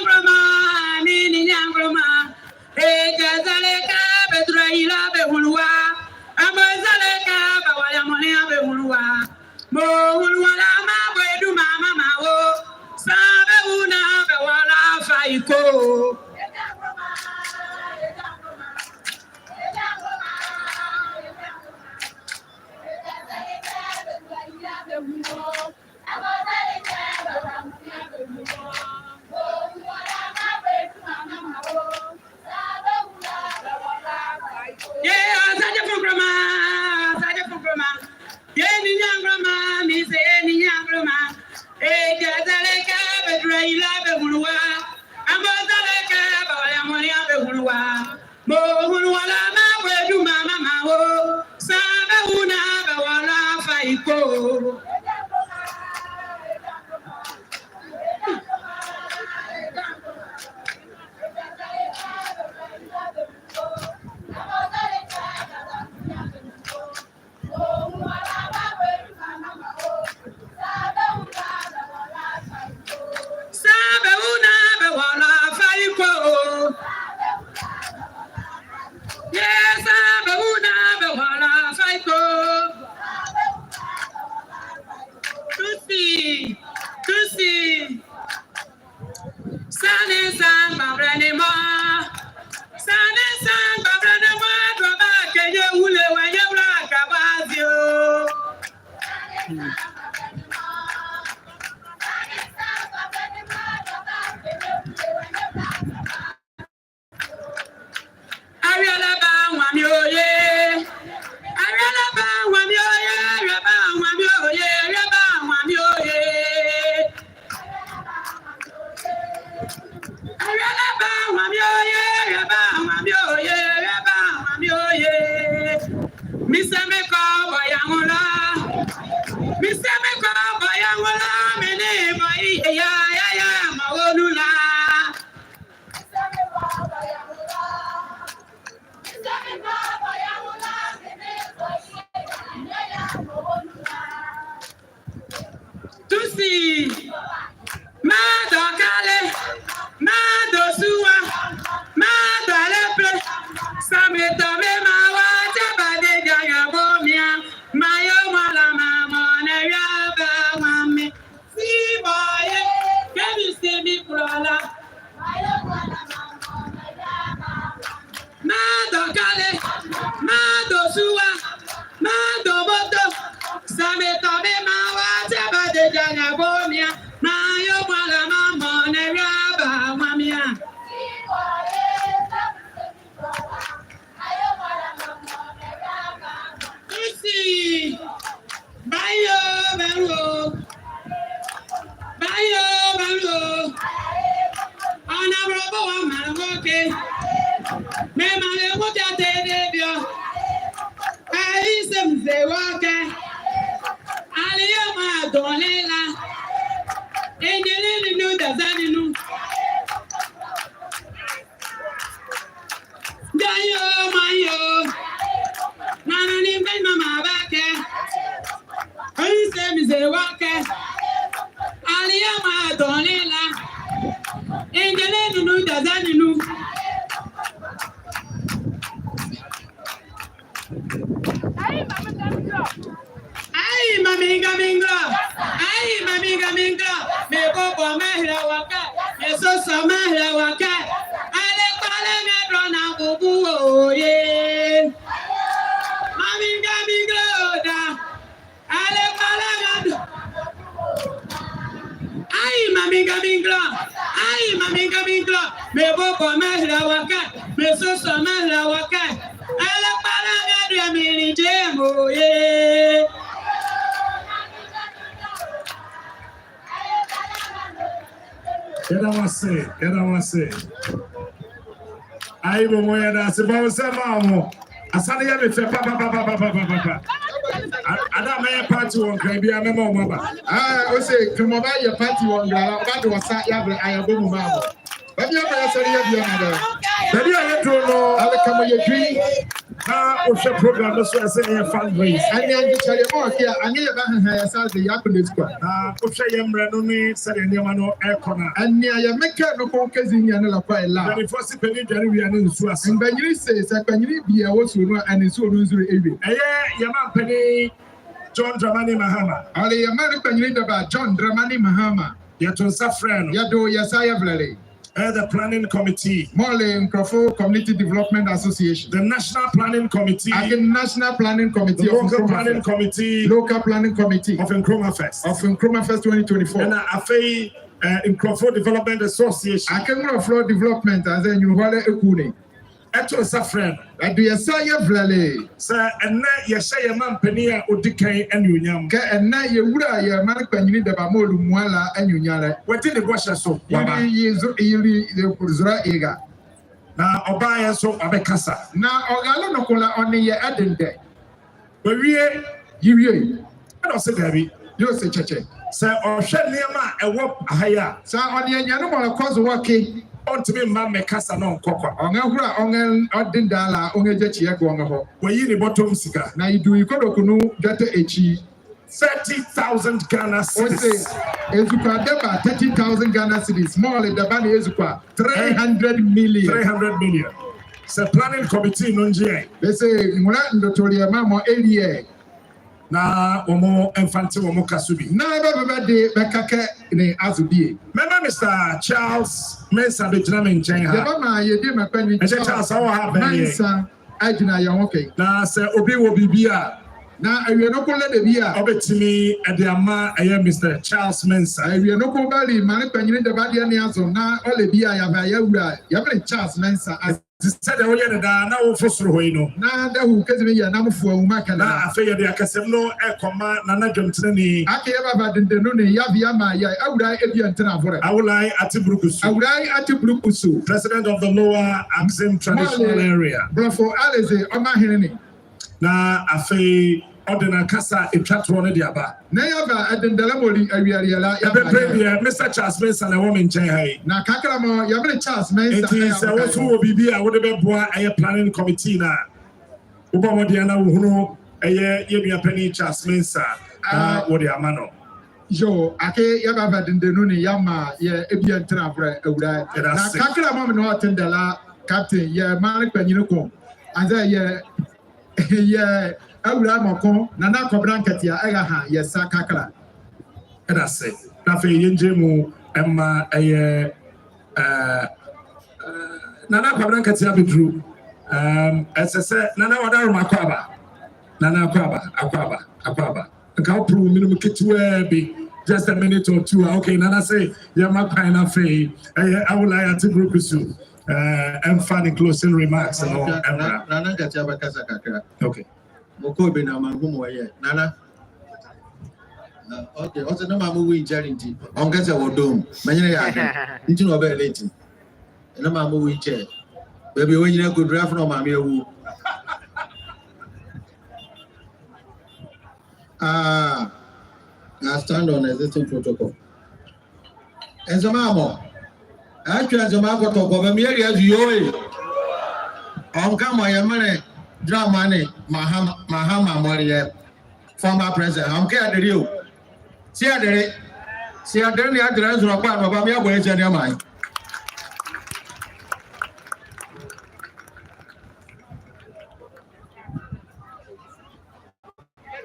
Nkrumah, mini Nkrumah, Jazaleka Betraila Behulwa, Amazaleka Bawayamone Behulwa, Mo Hulwala Mabedu Mama Mao, Sabeuna Bewala Faiko. Ayi mo ya da se ba o se ma mo asane ya me fe pa. Ada my party on Caribbean memo. I say Nkrumah your party on Gra was I am boom. But you are sorry, you are But you are to know I come your dream. what's your program? That's why I say fundraise. And then you tell you more here, and you have the Yapon squad. What's your Ranoni said in Yamano Air Corner? And near your maker no focus in your quite loud. And if what's the penny, Jerry and Suas. And when you say, when you be a was and it's so losing area. Yaman Penny, John Dramani Mahama. Only American read about John Dramani Mahama. Yaton Safran, Yado Yasaya Valley. The Planning Committee, Morley Nkrumah Community Development Association, the National Planning Committee, the National Planning Committee, the Local Planning Committee, Local Planning Committee of Nkrumah Fest, 2024, and Afei Nkrumah Development Association. I can go floor development as then you hold a kuni. Eto Safran, I do Yasaya Valley, sir, and now Yashaya Man Penia Odikai and Unyam. And now you would have your American unit of Amolu Muala and Unyara. What did the Russia so? Zura Ega. Now, Obaya so Abekasa. Now, Ogala Nokola on the adding day. But we you don't say Debbie. You say, Cheche. Sir, or Shaniama, a wop higher. Sir, on the Yanumal cause working. On to me, Mamma Casa non coca. Ongahura ongen odindala ongejechi yako ongaho. Were you the bottom cigar? Na you do ikodo kunu data echi 30,000 Ghana cedis. Ezuka deba 30,000 Ghana cedis. More than the bani ezuka 300 million. 300 million. So planning committee nonje. They say muna ndotoria mamo area. Na omo infante omo kasubi. Na baba de bekake ne azubie. Remember Mr. Charles Mensah be jina me nchen ha. The mama ye de makwani Charles how ha be. Mensah ajina ye okay. Na se obi wo bibia. Na awie no ko le de bia. Obetimi e de ama Mr. Charles Mensah. Awie no ko bali mane panyine de ba de ne azo na ole bia ya ba ya wura. Ya be Charles Mensah said the way that now for Sruino. Now, that who can be a number for Umaka. I figure the Acasemo, a command, Nana Johnson. I can't ever the Nuni Yaviama. I would like I would like Atibrukus. I would like Atibrukusu, president of the lower Axim traditional area. Bravo Alice, Omahini. Now, I feel. Ordinary Casa in Chatron Diaba. Never at the Delamoli area. Mr. Charles Mensah and a woman Jay. Now, Kakalamo, you have Charles Mensah. It is also will be I would have been a planning committee now. Obama Diana Uno, a year, you a penny Charles Mensah, what the Amano. Joe, I can't ever in the Nuni Yama, yeah, Ebian Trapper, now Kakalamo no attend the la captain, yeah, Malik Penuco, and there, yeah. Awura moko na na kobranket ya aga ha yesa kakala eda se na fe yenje mu emma na na kobranket ya bedru esese na na wadaru makwaba na na akwaba nka opru minimum ketwa bi just a minute or two okay na na say ya makwan na fe awula ya tibrukusu and funny closing remarks and all na na gatia bakasa kakra okay Mokobe na mangumu waye nana okay also no mamu win charity on gasa wodom manyere ya nti no be late na mamu win chair baby when you go draft no mama ewu I stand on existing protocol enzo mamo actually enzo mako to go be area you on kama ya mane Dramani Mahama Moria, former president. I'm care the you. See a day. See a day the address of Babia Ways and your mind.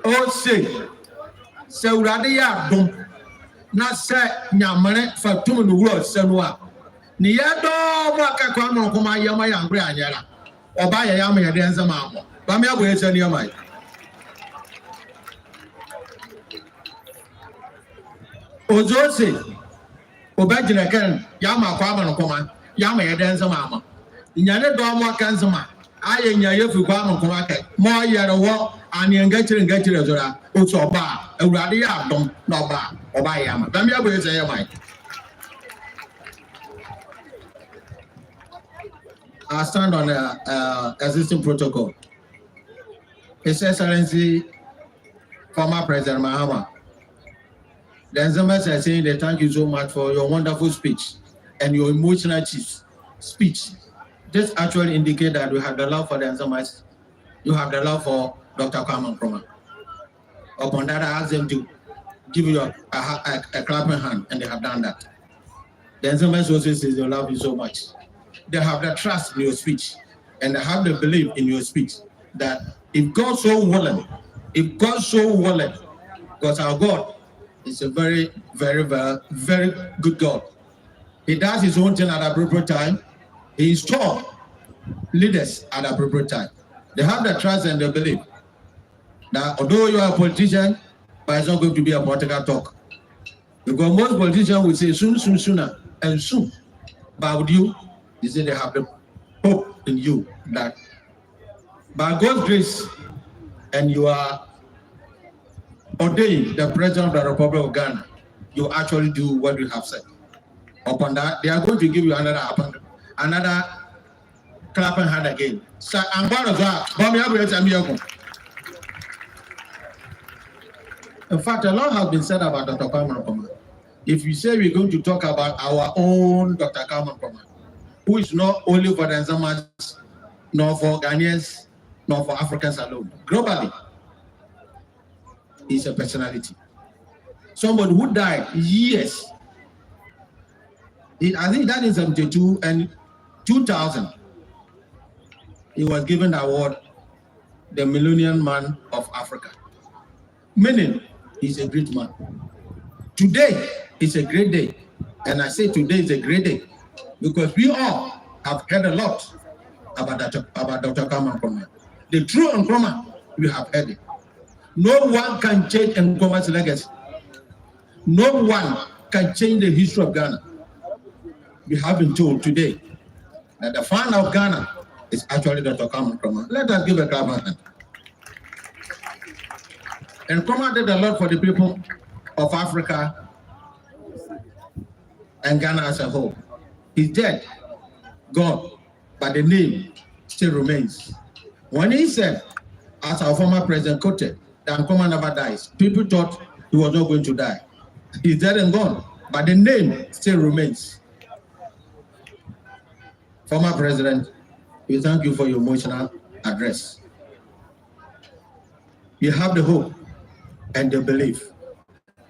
Oh, say, so Radia don't not say Yamane for 2 words, Senua. Niado Maka Kuma Yama and Brianna. Obaya yama ya denza mamo. Bami abu yecha ni yama. Ojose. Obajina ken yama kwa manokoma. Yama ya denza mamo. Nyane do mo kanzama. Aye nya yefu kwa manokoma ke. Mo yere wo ani ngachire zora. Otu oba. Ewurade ya dom na oba. Oba yama. Bami abu yecha yama. I stand on existing protocol. His Excellency former President Mahama. The Nzemers are saying they thank you so much for your wonderful speech and your emotional speech. This actually indicates that we have the love for the Nzemers. You have the love for Dr. Nkrumah. Upon that, I asked them to give you a clapping hand, and they have done that. The Nzemers also says they love you so much. They have the trust in your speech, and they have the belief in your speech that if God so willing, because our God is a very, very, very, very good God. He does his own thing at the appropriate time. He installed leaders at the appropriate time. They have the trust and the belief that although you are a politician, but it's not going to be a political talk. Because most politicians will say sooner, and soon. But with you say they have the hope in you that by God's grace, and you are ordained the President of the Republic of Ghana, you actually do what you have said. Upon that, they are going to give you another clapping hand again. So I'm going to in fact, a lot has been said about Dr. Nkrumah. If you say we're going to talk about our own Dr. Nkrumah, who is not only for the Nzemers, nor for Ghanaians, nor for Africans alone, globally, is a personality. Somebody who died years. I think that is 1972 and 2000. He was given the award, the Millennium Man of Africa. Meaning, he's a great man. Today is a great day. And I say today is a great day because we all have heard a lot about Dr. Nkrumah. The true Nkrumah, we have heard it. No one can change Nkrumah's legacy. No one can change the history of Ghana. We have been told today that the founder of Ghana is actually Dr. Nkrumah. Let us give a clap hand. And Nkrumah did a lot for the people of Africa and Ghana as a whole. He's dead, gone, but the name still remains. When he said, as our former president quoted, that Nkrumah never dies, people thought he was not going to die. He's dead and gone, but the name still remains. Former President, we thank you for your emotional address. You have the hope and the belief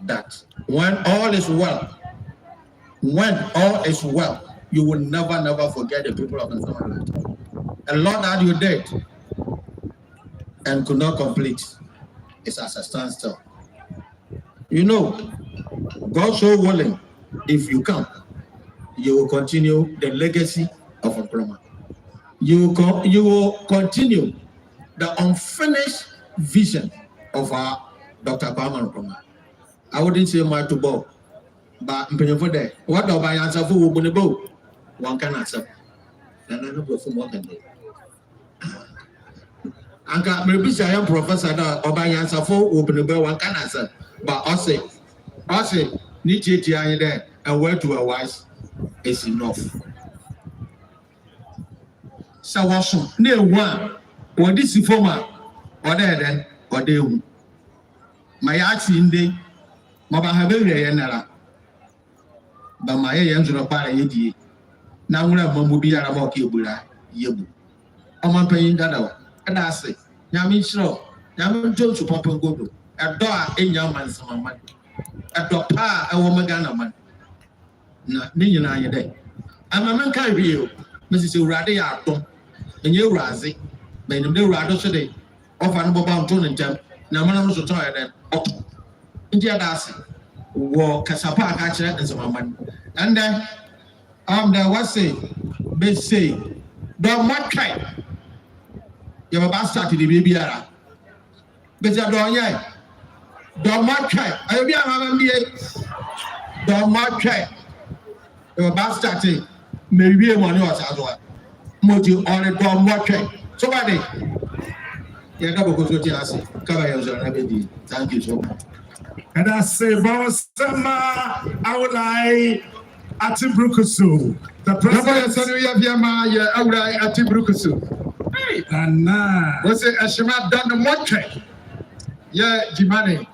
that when all is well, you will never forget the people of Nkrumah. A lot that you did and could not complete is as a standstill. You know, God so willing, if you come, you will continue the legacy of Nkrumah. You will continue the unfinished vision of our Dr. Nkrumah. I wouldn't say much to Bob, but for that, what do I answer for Wubunebo? One can answer. And I know for more than that. Anka maybe I am professor or by answer for Wubunebo, one can answer. But I say, Nietzsche there and word to a wise is enough. So what's near one or this former or there then or they my action day, Maba have a general. But my hands are a party. Now, when I'm going to be a mokibula, you. I'm paying that. And I say, Yamin Show, Yamin Joe to Papa Godo, a door in your man's man, a doctor, a woman Ghana man. Not me and I day. I'm a man carry you, Mrs. Uradi Arton, and you Razi, made him do Rado today, off an Bob Tone and Jam. Now, man, was so tired. India Darcy, war Casapa catcher and some man. And then, there was say, they say, don't much try. You have about started the baby. But you don't much try. I will be a MBA. Don't much try. You have about started, maybe a money or something. Moti only don't much try. So, what day? You have to go to the cover yourself. Thank you so much. And I say, Bosama, I would like Atibrukusu. The president I would like Atibrukusu. And now, was it a Shema done the one train? Yeah, Jimani.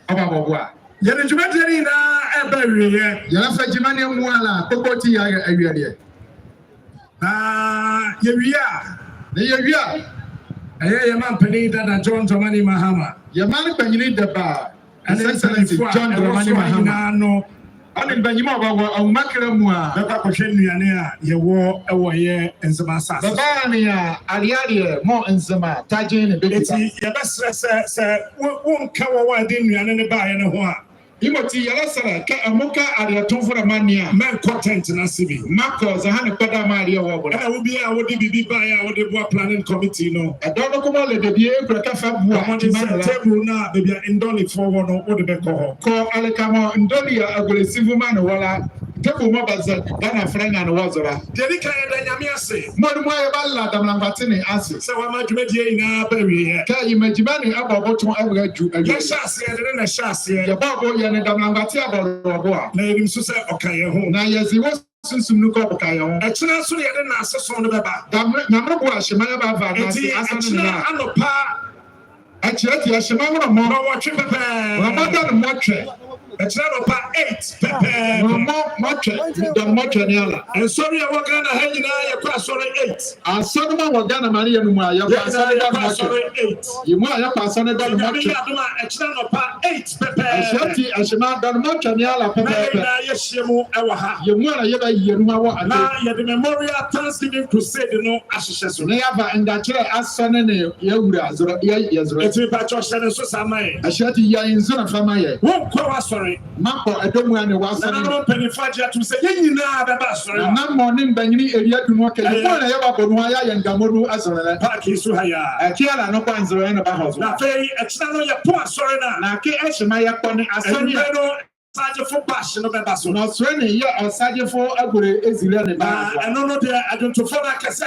Ababwa. Yɛde dwumadie no nyinaa ɛba awieeɛ. Yɛafa Jimani Mwala, Kokoti Awie. Na yɛwie a. Na yɛwie. Ɛyɛ yɛ man panin Dada John Dramani Mahama. Yɛ man panin Daba. Excellency John Dramani Mahama. Ɔne mbanyima ɔbɛwɔ ɔmakra mu a. Bɛkɔ akɔhwɛ nnuane a yɛwɔ ɛwɔ yɛ nsɛm asase. Bɛbaa ne a adeadeɛ mɔ nsɛm a tagye ne bɛbi. Eti yɛbɛsrɛ sɛ wonka wɔn a de nnuane no baeɛ no ho a. Imoti yɛbɛsrɛ kɛ ɛmoka adeɛtomfo na mani a. Mɛnkɔ tent no ase bi. Makɔ sɛ ha ne kpɛda ma adeɛ wɔ bɔ. Ɛna wo bi a wode biribi baeɛ a wode boa planning committee no. Ɛdɔ no kɔmɔ le bebie ekura kɛfɛ bua. Ɔmɔde sɛ table no a baabi a ndɔlefoɔ wɔ no wode bɛkɔ hɔ. Kɔ alikamɔ ndɔli a agolesivu ma ne wɔla. Table mɔ bazɛ Ghana frɛ nya ne wɔzɔra. Deɛ ka yɛ da nyame ase. Mɔdu mu ayɛ ba la damlankwate ne ase. Sɛ wɔama dwumadie nyinaa ba awieeɛ. Kɛ yimɛgyima ne abɔ bɔtɔn ɛwura ju awie. Yɛhyɛ aseɛ de ne na hyɛ aseɛ. Yɛbɔ abɔ yɛ ne damlankwate abɔ a. Na yɛnim so sɛ ɔka yɛn ho. Na yɛzi wɔ sunsum no kɔ ɔka yɛn ho. Ɛkyena nso yɛde na asesɔn no bɛba. Nyamere bo ahyema yɛ ba va na ase asane na. Anɔpa ɛkyerɛ ti ahyema mo na mɔ. Na wɔtwe pɛpɛɛ. Wɔmɔda ne mɔtwɛ. Ɛkyerɛ nɔpa 8 pɛpɛɛ. Mɔtwɛ da mɔtwɛ ne ala. Nsɔre a wɔ Ghana ha nyinaa yɛkɔ asɔre 8. Asɔre ma wɔ Ghana ma ne yɛ no mu a yɛkɔ asɔre da mɔtwɛ. 8. Yɛ mu a yɛkɔ asɔre da mɔtwɛ. Ɛkyerɛ nɔpa 8 pɛpɛɛ. Ɛhyɛ ti ahyema da mɔtwɛ ne ala pɛpɛɛpɛ. Na yɛn yɛhyia mu ɛwɔ ha. Yɛ mu a yɛbɛ yɛ no awɔ ade. Na yɛde memorial Thanksgiving crusade no ahyehyɛ so. Ne yaba ndakyerɛ asɔre ne yɛwura zoro yɛzoro. Eti patro hyɛ ne so sama yɛ. Ɛhyɛ ti yɛ nzora fama yɛ. Wɔn kɔ wasɔre. Makɔ ɛdɔmu a ne wasɔre. Na no mpanyinfo agye atum sɛ yɛn nyinaa bɛba asɔre. Na mɔ ne mbanyini eria dunu ɔkɛ. Yɛ na yɛba bɔ no ayɛ ngamoru asɔre. Paaki so ha ya. Ɛkia la no kɔ nzoro ne ba hɔ. Na afei ɛkyina no yɛ po asɔre na. Na ke ɛhyema yɛ kɔ ne asɔre. Ɔsagyefo baahye no bɛba so. Na ɔsɔre ne yɛ ɔsagyefo agore ezile ne ba. Na ɛno no deɛ adwontofo no akɛse.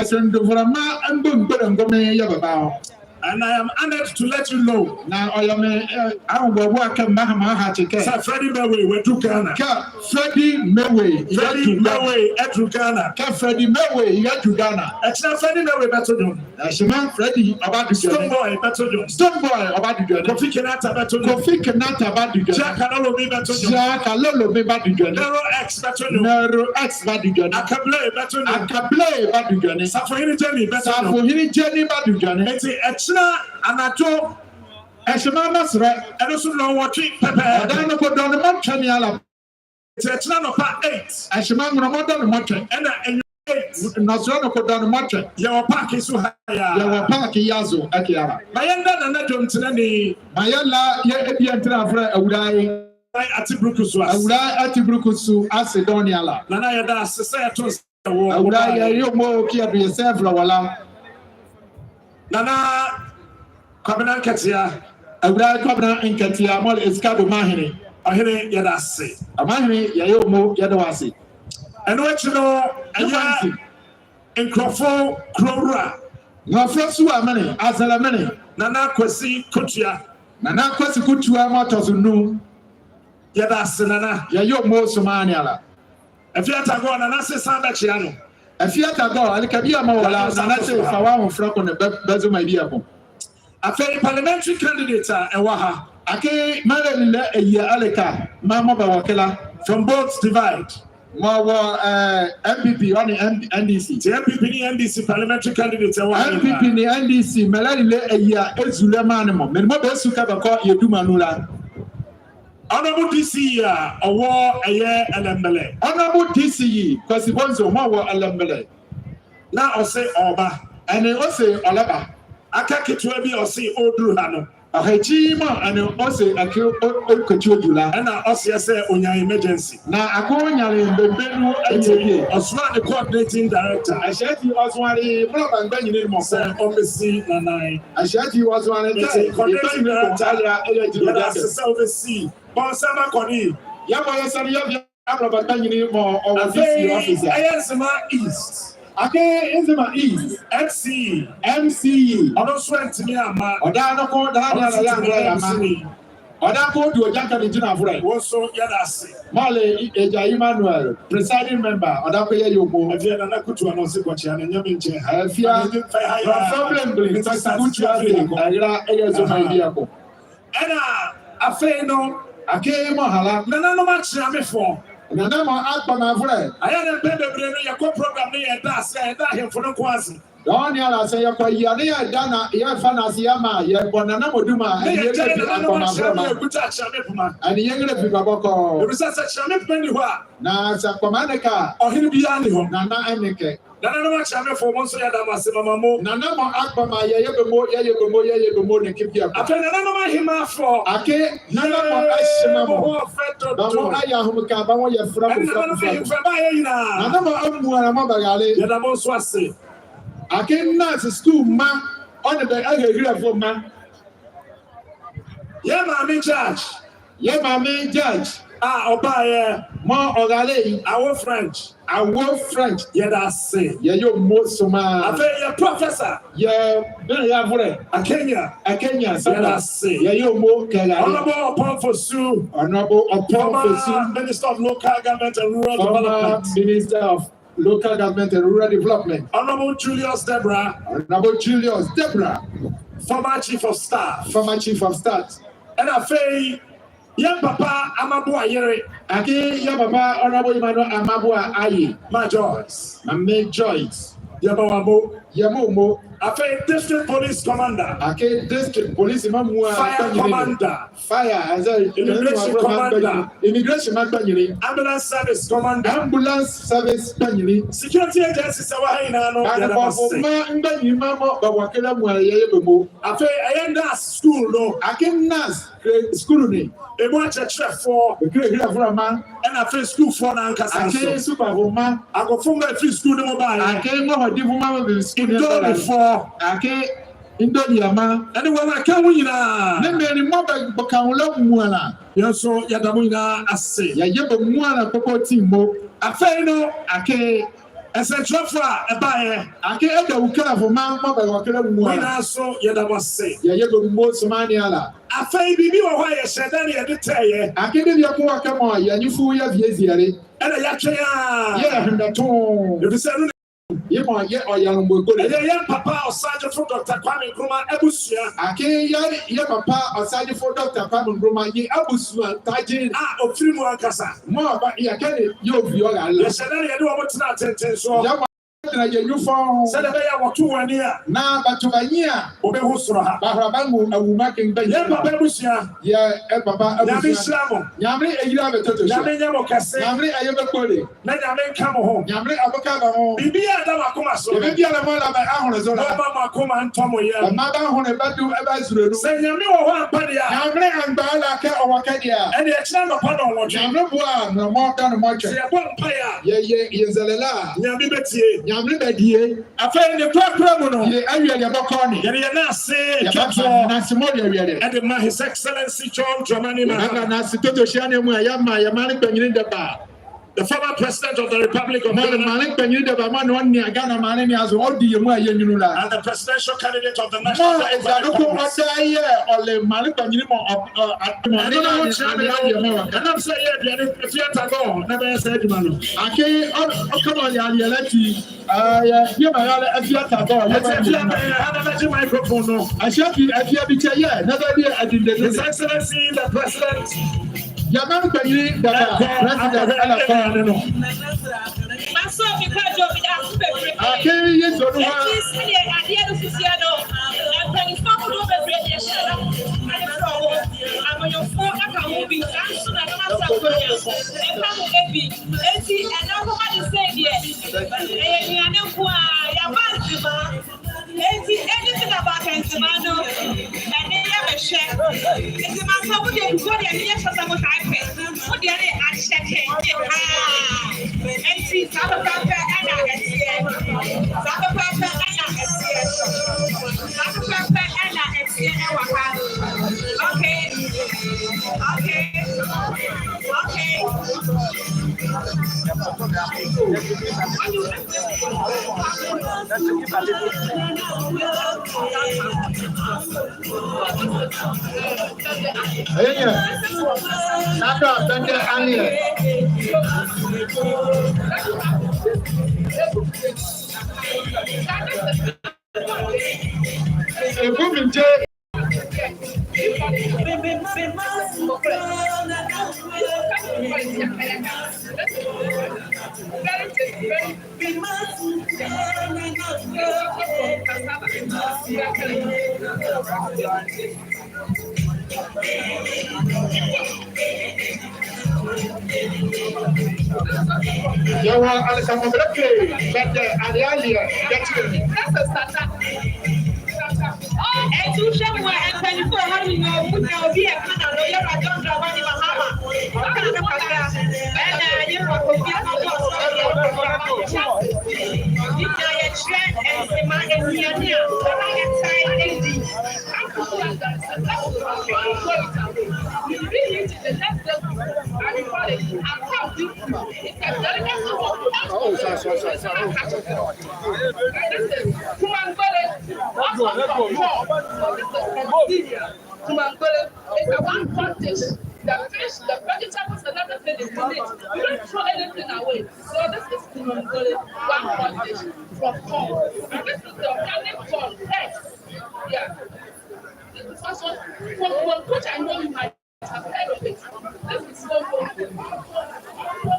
Ɛsɛndoframa mbɔ nkpɛrɛnkɔmɛ yɛ baba hɔ. And I am honored to let you know. Now I am Sir Freddie Mewe, we do Ghana. Freddie Mewe, Edu Ghana. Freddie Mewe, Edu Ghana. Actually, Freddie Mewe better do. Shimon Freddie about the Stone Boy better do. Stone Boy about the journey. Kofi Kenata better do. Kofi Kenata about the journey. Jack Alolo me better do. Jack Alolo me about the journey. Nero X better do. Nero X about the journey. Akable better do. Akable about the journey. Safohini Jenny better do. Safohini Jenny about the journey. It's anato ɛhyɛma masrɛ ɛno so na wɔtwe pɛpɛɛ ɔdan no kɔdɔ ne mɔtwɛ ne ala ɛkyina nɔpa 8 ɛhyɛma nworɔmɔdɔ ne mɔtwɛ ɛna ɛnwa 8 nasrɛ no kɔdɔ ne mɔtwɛ yɛwɔ paaki so ha ya yɛwɔ paaki yazo ɛkeara ma yɛnda nana dwom tena ne ma yɛla yɛ ebia ntena afrɛ awurai ate buruku so ase awurai ate buruku so ase dɔn ne ala nana yɛda ase sɛ yɛto sɛ wɔ awurai yɛyɛ mɔ kia do yɛsɛ afrɛ wɔla nana kwabena nketea awurai kwabena nketea mɔl escado mahene ɔhene yɛda ase amahene yɛyɛ mɔ yɛda wɔ ase ɛno akyi no ɛyɛ nkurɔfo kurowura nkurɔfo so amene asalamene nana kwasi kotua nana kwasi kotua mɔtɔ so num yɛda ase nana yɛyɛ mɔ somani ala afiata go nana se san bɛkyea no afiata go alikabi ama wala nana se fa wa ho frɛ ko ne bezo ma dia ko afei parliamentary candidate a ɛwɔ ha ake male le eya aleka mama ba wakela from both divide ma wo MPP on NDC the MPP ni NDC parliamentary candidate ɛwɔ ha MPP ni NDC male le eya ezule ma ne mo me mo be su ka ba ko yeduma no la honorable DC a ɔwɔ ɛyɛ elembele honorable DC kwasi bonzo mo wo elembele na ɔse ɔba ene ose olaba aka ketewa bi ɔse oduru ha no ahachi ma ene ose akio okochi odula ɛna ɔse sɛ onya emergency na akonyare mbembenu ayie ɔsoma the coordinating director ashati oswari blog and nyine mo sɛ ɔmesi nanai ashati oswari the coordinating director yɛda sɛ ɔmesi bɔnsɛma kɔni yabɔ yɛsɛre yɛbia blog and nyine mo ɔwɔ officer ɛyɛ nsɛma east ake Nkrumah East MC ɔno so ntimi ama ɔda no ko da na ya ngora ya ma Odako do Jaka de Jina Fure. Also, Yadasi. Male Eja Emmanuel, presiding member, Odako Yoko. If you are not good to announce it, and you're mentioning, If you are problem, it's a good to Ira Ezo. And I fail no, I came Mahala, no much I'm for. Nana Akbana Fure. I had a better program near that him for no quasi. Don't you say you're quite Yana Dana, Yafanas Yama, Yabanana Moduma, and you're going to be Babako. There is such a champion anywhere. Now, Sakomaneka, Or he'll be anywhere. Nana Anike. Nana champion for one so that I was Mamma. Nana Akbama, Yago, and keep you. I feel none of him for. Ake, Nana Ashimamo, Ayahuka, Bawa from Nana Yadamo I came not to school, man, on the other for man. Yeah, my main judge. Yeah, my main judge. Obaye. More Ogale. Our French. Yeah, that's it. Yeah, you're most of my. I feel your professor. Yeah, a Kenya. Yeah, that's it. Yeah, you're more Honorable upon for Sue. Honorable upon for Sue. Minister of Local Government and Rural Development. Minister of Local Government and Rural Development. Honorable Julius Deborah. Former Chief of Staff. And I feel young Papa Amabua Yere. Ake young Papa Honorable Emmanuel Amabua Aye. My Joyce. My Joyce. Yamomo. I feel District Police Commander. Ake District Police Fire Commander. Fire as a Immigration Commander. Immigration Ambulance Service Commander. Ambulance Service Security Agency Sawahina. I feel I end that school no. I can nas school ni. A bunch of chef for man. And I feel school for now. I can't super woman. I go from my free school no mobile. I can't go to woman with school before. I can't Indonesia man. Anyway, I can't win. Never mobile Bocamula Muana. Yes, so Yadamuna, I say. Yaba Muana Popo Timbo. I fail no, I can't. As a truffle, a buyer. I can't go for man mobile Muana. So Yadama say. Yaba most Maniala. I fail be why I said that I did tell you. I can't give you a more come on, and you fool your Yeziari. And a Yakaya. Yeah, and the tone. If you say, you might get or young boy. Young papa or sergeant for Dr. Kwame Nkrumah Ebusia. I can't young papa or sergeant for Dr. Kwame Nkrumah Ebusia. Tajin of 3 more Casa. More, but you can't you said I don't want to not attend so. You found said I want 2 1 year. Now, but to a year, Obehusra, Bahabangu, a woman can yeah, Papa Busia. Yeah, Papa, Yamri, a year of a total. Yamri, I have a body. Let Yamri come home. Yamri, Abacabo, Bibi, Adama, so maybe I'm a mother by Ahon, Mama, come and Tomo, Mother, who never do ever say Yamri or one Padia, Yamri and Balaka or Wakadia, and the extent of Pano, Yamri, no more than a much. Yeah, yes, a la, Yamri Betty. I find the program. You say, and His Excellency John Dramani Mahama, the former President of the Republic of Ghana, and the presidential candidate of the National and I'm saying, if you have to go, never said, man. I can't microphone. No, I shall be at your picture. Yeah, never be at His Excellency the President. Yaman Payne, the President. Anything about Ensimano, and they have a share. It's a man who did what they are for some time. What they are checking. And see, South Africa and South Africa and Okay. It's a one pot dish. The fish, the vegetables, and everything is in it. You don't throw anything away. So this is Kumangole, one pot dish from corn. And this is the organic corn. Yes. Yeah. This is also from which I know you might have heard of it. This is so good. This is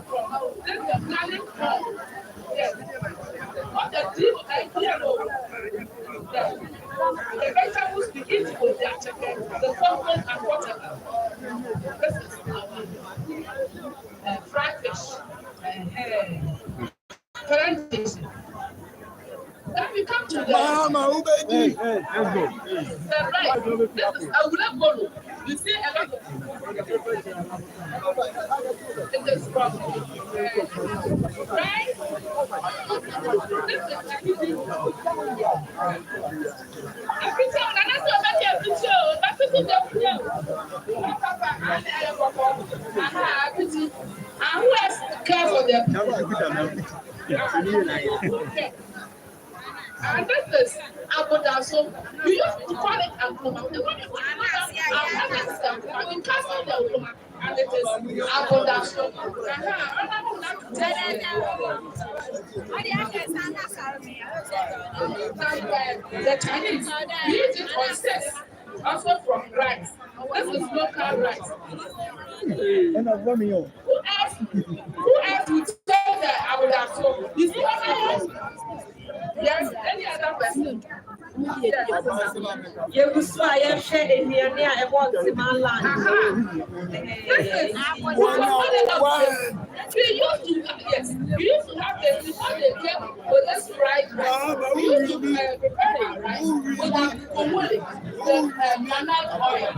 the organic corn. Yes. What the deep idea of the vegetables we eat with their chicken, the corn and whatever. This is fried fish. Current dish. Then we come to the Mama, who baby? the rice. This is Awulabolo. You see a lot of it is from rice. This is and who else cares for them? And this is Abodaso. We used to call it Nkrumah. We want to call it in Castle del Nkrumah. And it is Abodaso. The Chinese use it on sex, also from rice. This is local rice. Who else would say that Abodaso? You see what I mean? Yes, any other person. You will sway a shade in here near a one land. We used to have this before they came with this fried rice. We used to prepare our rice with the manna oil.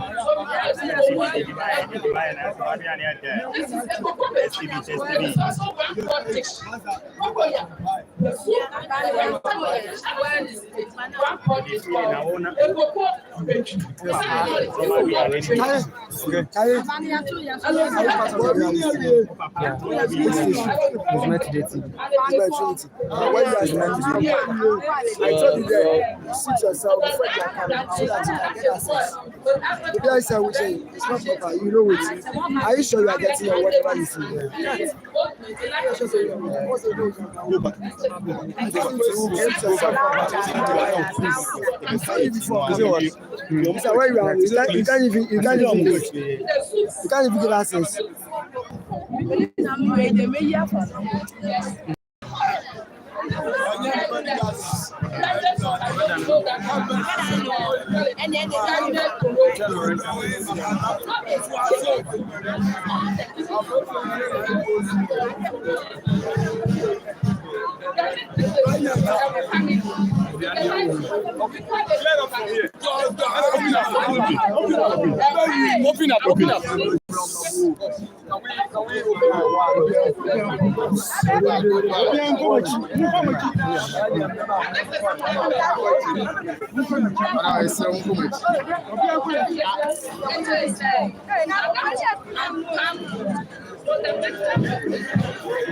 This is a cocoa. It's also one pot dish. The soup. One pot is called a cocoa. I told you that sit yourself before you come so that you can get access. The guy said, it's not proper, you know it. Are you sure you are getting your whatever you see there? So where you are, you can't even give access. And then Open up.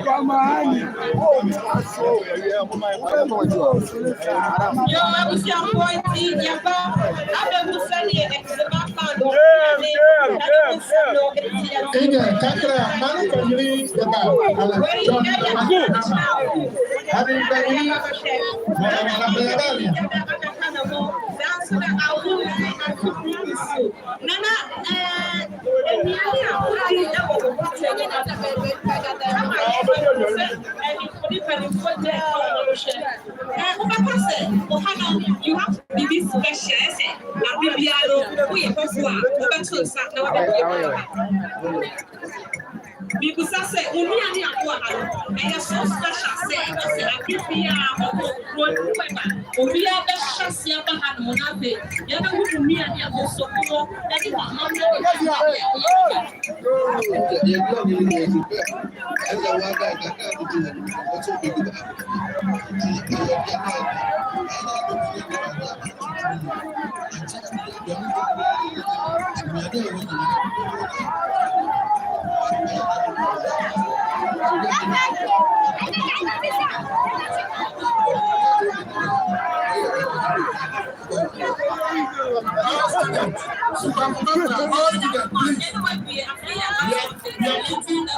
Come on. Yo, I was your boy, Yaba. I don't send you eczema found. Kakra, man can leave the bar. You have to be this special. Because I said, we are so special. Say, I keep here. We are the Shassia Bahan Monabe. You know who me and you are so cool.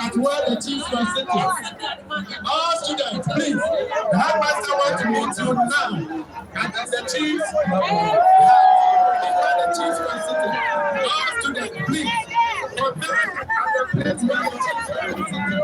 At where the chiefs are sitting. All students, please. The headmaster wants to meet you now. And as the chiefs, where the chiefs are sitting. All students, please. For them, at the place where the chiefs are sitting.